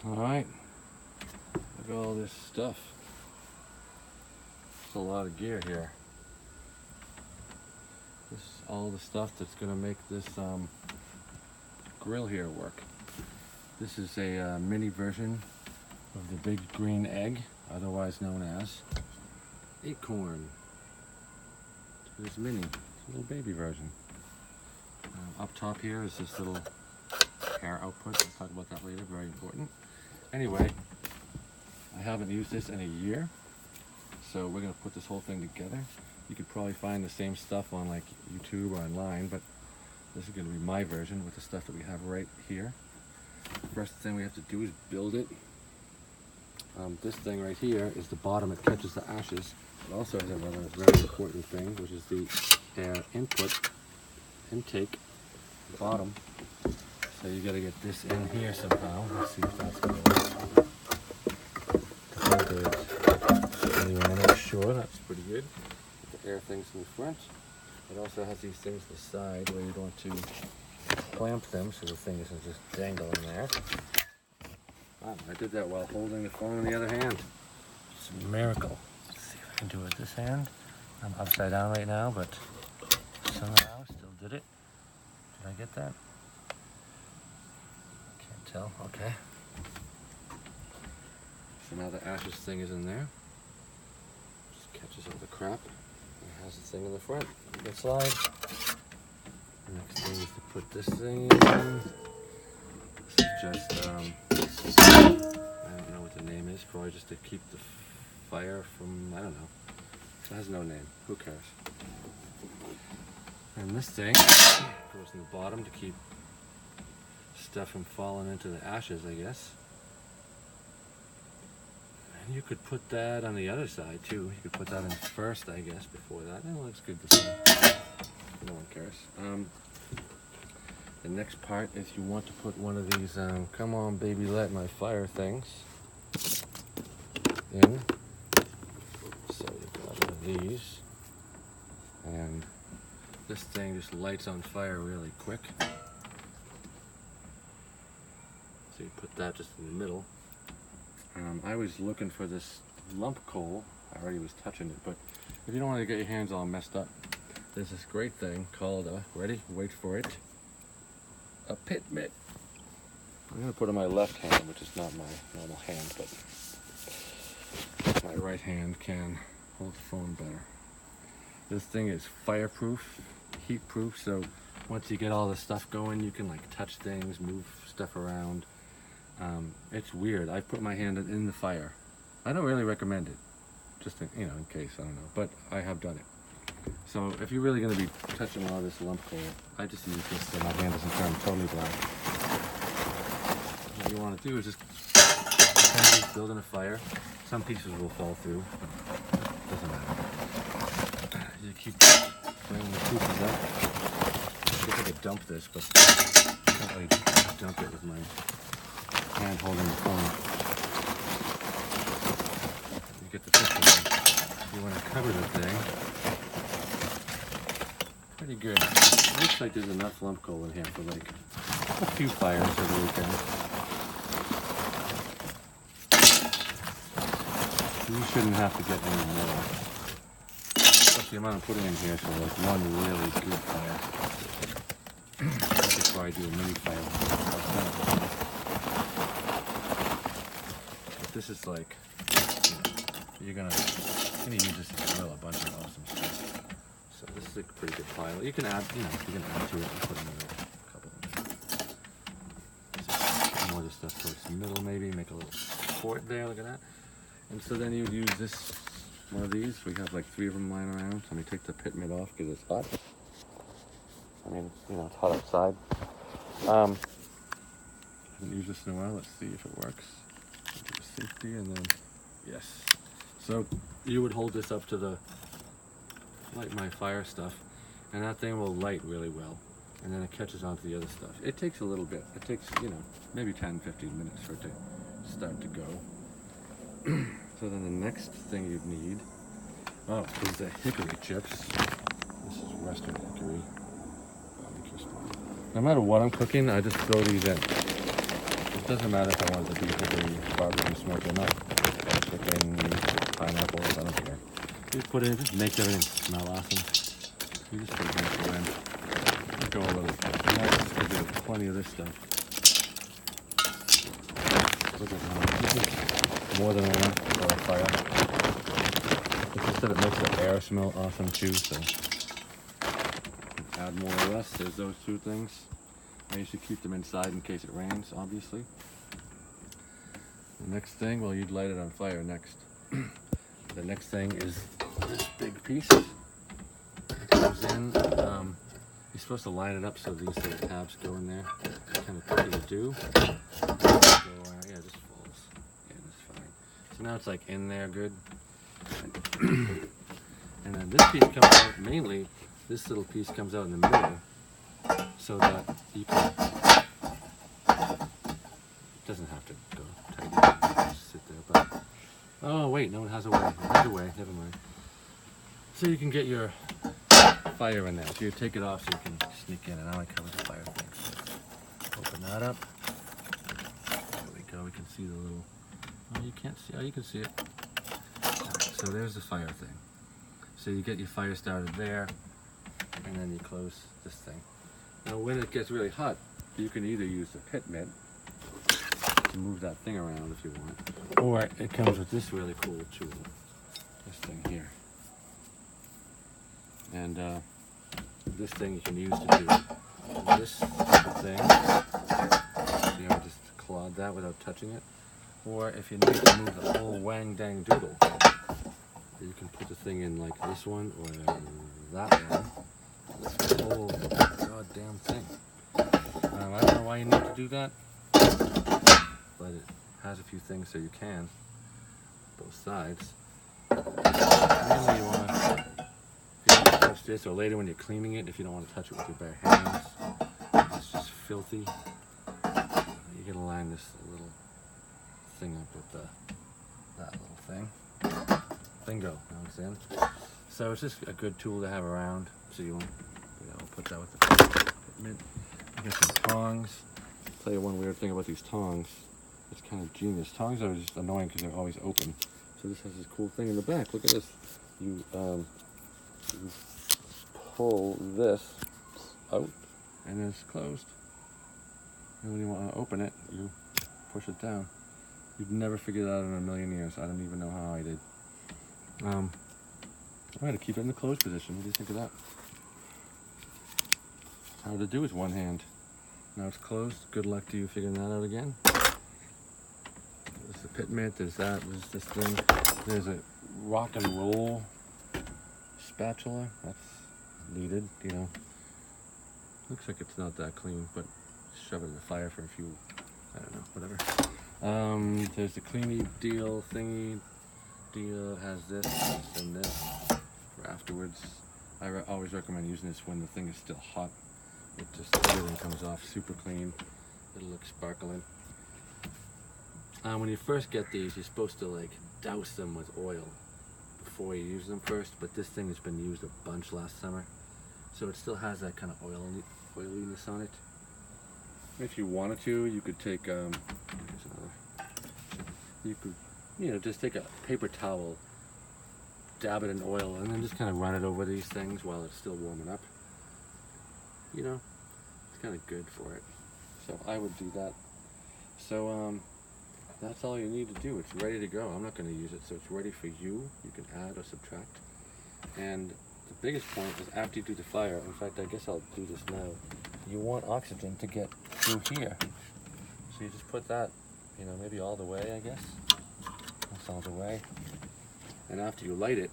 Alright, look at all this stuff. There's a lot of gear here. This is all the stuff that's going to make this grill here work. This is a mini version of the big green egg, otherwise known as Acorn. It's mini, it's a little baby version. Up top here is this little air output. We'll talk about that later, very important. Anyway, I haven't used this in a year, so we're going to put this whole thing together. You could probably find the same stuff on like YouTube or online, but this is going to be my version with the stuff that we have right here. First thing we have to do is build it. This thing right here is the bottom. It catches the ashes. It also has another very important thing, which is the air intake, bottom. So you got to get this in here somehow. Let's see if that's going to work. Anyway, I'm not sure. That's pretty good. The air things in the front. It also has these things to the side where you want to clamp them so the thing isn't just dangling there. Wow, I did that while holding the phone in the other hand. It's a miracle. Let's see if I can do it with this hand. I'm upside down right now, but somehow still did it. Did I get that? Can't tell. Okay. So now the ashes thing is in there. Just catches all the crap. It has the thing in the front. You can slide. The next thing is to put this thing in. This is just, I don't know what the name is. Probably just to keep the fire from, I don't know. It has no name. Who cares? And this thing goes in the bottom to keep stuff from falling into the ashes, I guess. And you could put that on the other side too. You could put that in first, I guess, before that. That looks good this way. No one cares. The next part is you want to put one of these come on baby light my fire things in. So you've got one of these. And this thing just lights on fire really quick. So you put that just in the middle. I was looking for this lump coal. I already was touching it, but if you don't want to get your hands all messed up, there's this great thing called ready? Wait for it. A pit mitt. I'm going to put it in my left hand, which is not my normal hand, but my right hand can hold the phone better. This thing is fireproof, heat proof, so once you get all the stuff going, you can like touch things, move stuff around. It's weird. I put my hand in the fire. I don't really recommend it, just in, in case, I don't know, but I have done it. So if you're really going to be touching all this lump coal, I just use this so my hand doesn't turn totally black. What you want to do is just building a fire. Some pieces will fall through, doesn't matter. You keep bringing the pieces up. I guess I could dump this, but I can't really dump it with my hand holding the phone. You get the picture. You want to cover the thing. Pretty good. It looks like there's enough lump coal in here for like a few fires for the weekend. You shouldn't have to get any more. Especially the amount I'm putting in here for like one really good fire. That's why I do a mini fire. But this is like, you're gonna use this to grill a bunch of awesome stuff. So this is a pretty good pile. You can add, you can add to it and put another couple of them. So more of this stuff towards the middle maybe, make a little fort there, look at that. And so then you would use this, one of these. We have like 3 of them lying around. So let me take the pit mitt off because it's hot. I mean, it's hot outside. I haven't used this in a while. Let's see if it works. Do safety and then, yes. So you would hold this up to the light my fire stuff, and that thing will light really well, and then it catches onto the other stuff. It takes a little bit. It takes, maybe 10-15 minutes for it to start to go. So then the next thing you'd need, is the hickory chips. This is Western hickory. No matter what I'm cooking, I just throw these in. doesn't matter if I wanted to be heavily barbecue smoked or not. Chicken, pineapples, I don't care. You just put it in, just makes everything smell awesome. You just put it in for wind. Go a little nuts because there's plenty of this stuff. Look at that. This is more than enough for a fire. It's just that it makes the air smell awesome too, so add more or less. There's those two things. And you should keep them inside in case it rains, obviously. The next thing, well, you'd light it on fire next. The next thing is this big piece. It comes in. You're supposed to line it up so these little tabs go in there. It's kind of tricky to do. Yeah, it just falls. Yeah, that's fine. So now it's like in there good. And then this piece comes out, mainly, this little piece comes out in the middle so that you can, it doesn't have to go tight, just sit there, but, oh wait, no, it has a way, never mind. So you can get your fire in there, so you take it off so you can sneak in, and now I cover the fire thing. Open that up, there we go, we can see the little, oh you can't see, oh you can see it. Right, so there's the fire thing. So you get your fire started there, and then you close this thing. Now when it gets really hot, you can either use the pit mitt to move that thing around if you want, or it comes with this really cool tool, this thing here. And this thing you can use to do this type of thing, you know, just clod that without touching it. Or if you need to move the whole wang dang doodle, you can put the thing in like this one or that one. The whole goddamn thing. I don't know why you need to do that, but it has a few things so you can, both sides. Mainly you want to touch this, or later when you're cleaning it, if you don't want to touch it with your bare hands, it's just filthy. You're gonna line this little thing up with that little thing. Bingo, now it's in. So it's just a good tool to have around. So you know, we'll put that with the pit. I got some tongs. I'll tell you one weird thing about these tongs. It's kind of genius. Tongs are just annoying because they're always open. So this has this cool thing in the back. Look at this. You pull this out and it's closed. And when you want to open it, you push it down. You'd never figure that out in a million years. I don't even know how I did. I'm going to keep it in the closed position. What do you think of that? Hard to do with one hand. Now it's closed. Good luck to you figuring that out again. There's the pit mitt. There's that. There's this thing. There's a rock and roll spatula. That's needed, you know. Looks like it's not that clean, but shove it in the fire for a few, I don't know, whatever. There's the cleany deal thingy. Deal has this and this for afterwards. I always recommend using this when the thing is still hot. It just, everything comes off super clean. It'll look sparkling. When you first get these, you're supposed to like douse them with oil before you use them first, but this thing has been used a bunch last summer, so it still has that kind of oiliness on it. If you wanted to, you could take, here's another. You could, you know, just take a paper towel, dab it in oil, and then just kind of run it over these things while it's still warming up. You know, it's kind of good for it. So I would do that. So that's all you need to do. It's ready to go. I'm not going to use it, so it's ready for you. You can add or subtract. And the biggest point is after you do the fire, in fact, I guess I'll do this now. You want oxygen to get through here. So you just put that, you know, maybe all the way, I guess. That's all the way. And after you light it,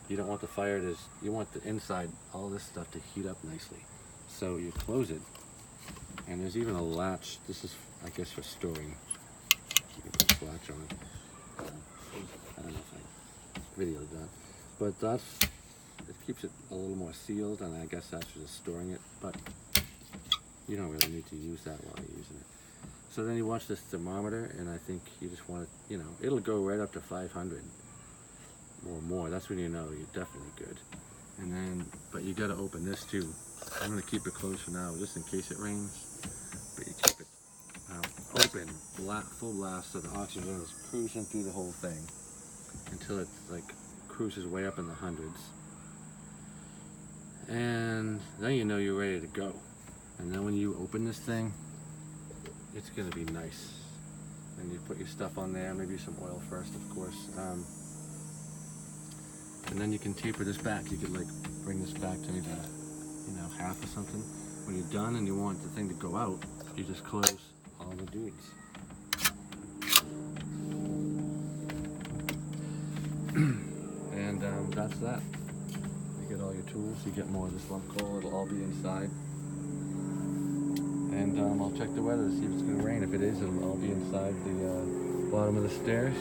you don't want the fire to, you want the inside, all this stuff to heat up nicely. So you close it, and there's even a latch. This is, I guess, for storing. You can put this latch on it. I don't know if I videoed that. But that's, it keeps it a little more sealed, and I guess that's for just storing it. But you don't really need to use that while you're using it. So then you watch this thermometer, and I think you just want to, you know, it'll go right up to 500 or more. That's when you know you're definitely good. And then, but you got to open this too. I'm going to keep it closed for now, just in case it rains. But you keep it open, full blast, so the oxygen is cruising through the whole thing until it like cruises way up in the hundreds. And then you know you're ready to go. And then when you open this thing, it's gonna be nice. And you put your stuff on there, maybe some oil first, of course. And then you can taper this back. You could like bring this back to maybe, you know, half or something. When you're done and you want the thing to go out, you just close all the dudes. And that's that. You get all your tools, you get more of this lump coal, it'll all be inside. And I'll check the weather to see if it's going to rain. If it is, it'll all be inside the bottom of the stairs.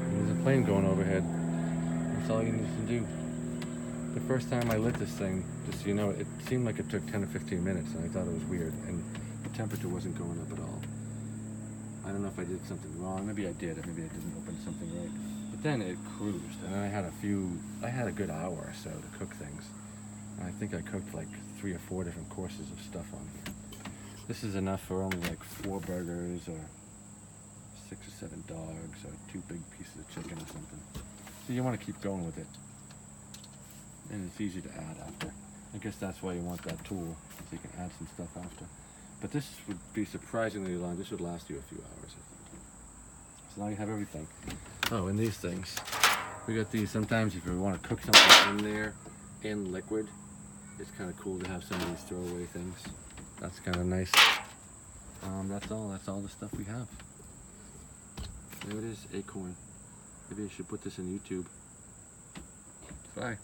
And there's a plane going overhead. That's all you need to do. The first time I lit this thing, just so you know, it seemed like it took 10 or 15 minutes, and I thought it was weird. And the temperature wasn't going up at all. I don't know if I did something wrong. Maybe I did. Maybe I didn't open something right. But then it cruised, and I had a good hour or so to cook things. And I think I cooked like 3 or 4 different courses of stuff on here. This is enough for only like 4 burgers or 6 or 7 dogs or 2 big pieces of chicken or something. So you want to keep going with it. And it's easy to add after. I guess that's why you want that tool, so you can add some stuff after. But this would be surprisingly long. This would last you a few hours, I think. So now you have everything. Oh, and these things. We got these. Sometimes if you want to cook something in there in liquid, it's kind of cool to have some of these throwaway things. That's kind of nice. That's all the stuff we have. There it is, Acorn. Maybe I should put this in YouTube. Bye.